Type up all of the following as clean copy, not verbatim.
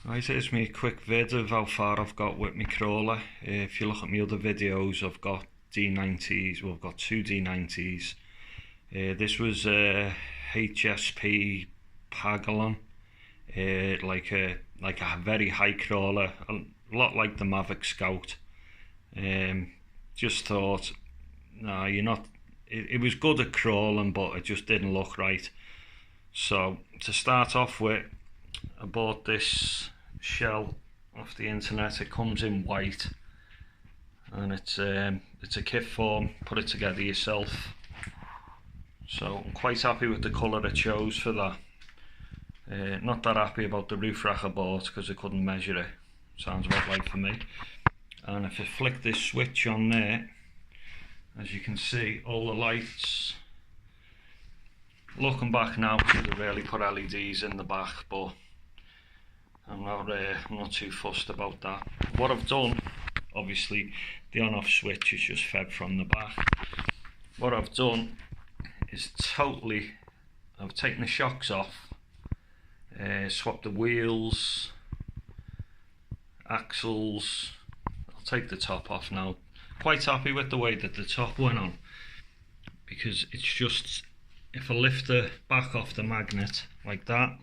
Right, here's me a quick vid of how far I've got with my crawler. If you look at my other videos, I've got D90s, well I've got two D90s. This was a HSP pangolin, like a very high crawler, a lot like the Mavic Scout. Just thought, nah, you're not. It was good at crawling, but it just didn't look right. So to start off with, I bought this shell off the internet. It comes in white, and it's a kit form. Put it together yourself. So I'm quite happy with the colour I chose for that. Not that happy about the roof rack I bought because I couldn't measure it. Sounds about right for me. And if I flick this switch on there, as you can see, all the lights. Looking back now, should have really put LEDs in the back, but I'm not too fussed about that. What I've done, obviously, the on-off switch is just fed from the back. What I've done is I've taken the shocks off, swapped the wheels, axles. I'll take the top off now. Quite happy with the way that the top went on, because it's just, if I lift the back off the magnet like that,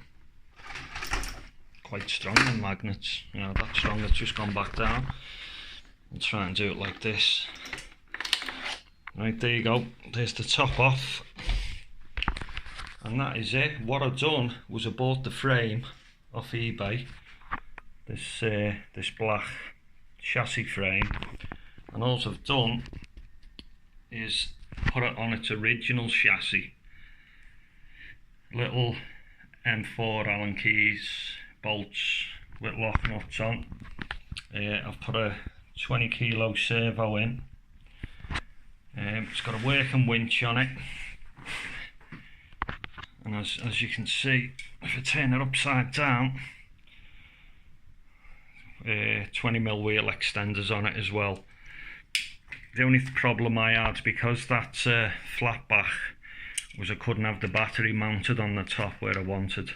quite strong the magnets, you know, that strong, it's just gone back down. I'll try and do it like this. Right, there you go, there's the top off, and that is it. What I've done was I bought the frame off eBay, this black chassis frame, and all I've done is put it on its original chassis. Little M4 Allen keys, bolts with lock nuts on. I've put a 20 kilo servo in. It's got a working winch on it, and as you can see, if I turn it upside down, 20mm wheel extenders on it as well. The only problem I had, because that's flat back, was I couldn't have the battery mounted on the top where I wanted.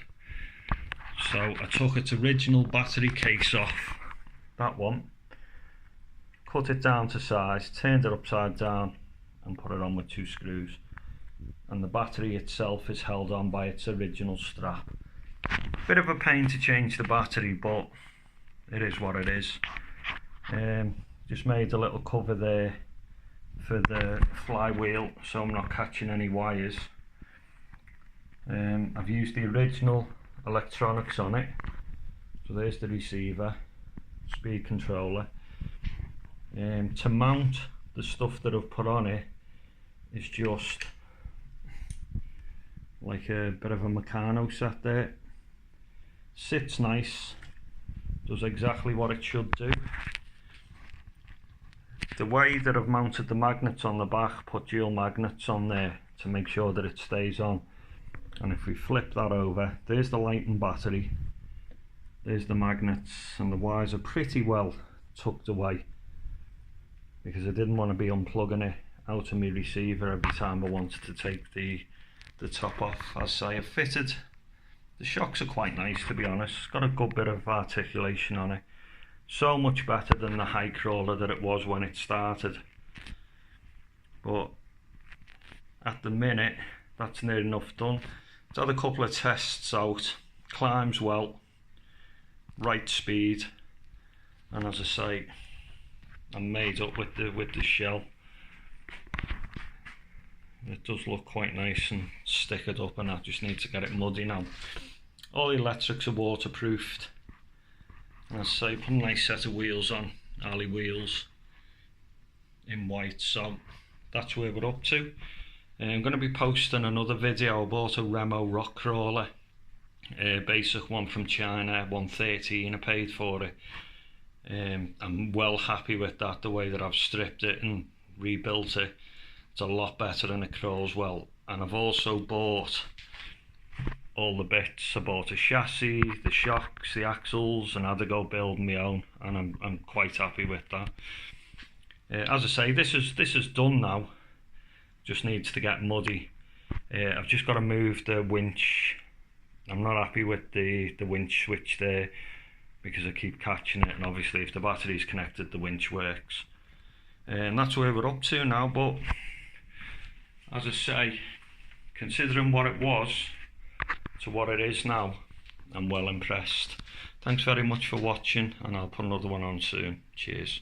So I took its original battery case off, that one, cut it down to size, turned it upside down and put it on with 2 screws. And the battery itself is held on by its original strap. Bit of a pain to change the battery, but it is what it is. Just made a little cover there for the flywheel so I'm not catching any wires. I've used the original electronics on it. So there's the receiver, speed controller. To mount the stuff that I've put on it is just like a bit of a Meccano set there. Sits nice, does exactly what it should do. The way that I've mounted the magnets on the back, put dual magnets on there to make sure that it stays on. And if we flip that over, there's the light and battery, there's the magnets, and the wires are pretty well tucked away, because I didn't want to be unplugging it out of my receiver every time I wanted to take the top off. As I have fitted, the shocks are quite nice, to be honest. It's got a good bit of articulation on it. So much better than the high crawler that it was when it started. But at the minute, that's near enough done. It's had a couple of tests out, climbs well, right speed, and as I say, I'm made up with the shell. It does look quite nice and stickered up, and I just need to get it muddy now. All the electrics are waterproofed. And as I say, put a nice set of wheels on, alley wheels in white, so that's where we're up to. I'm going to be posting another video. I bought a Remo rock crawler, a basic one from China, 113 I paid for it. I'm well happy with that, the way that I've stripped it and rebuilt it. It's a lot better and it crawls well. And I've also bought all the bits. I bought a chassis, the shocks, the axles, and had to go build my own, and I'm quite happy with that. As I say, this is done now. Just needs to get muddy. I've just got to move the winch. I'm not happy with the winch switch there. because I keep catching it, and obviously if the battery's connected the winch works. And that's where we're up to now, but as I say, considering what it was to what it is now, I'm well impressed. Thanks very much for watching, and I'll put another one on soon. Cheers.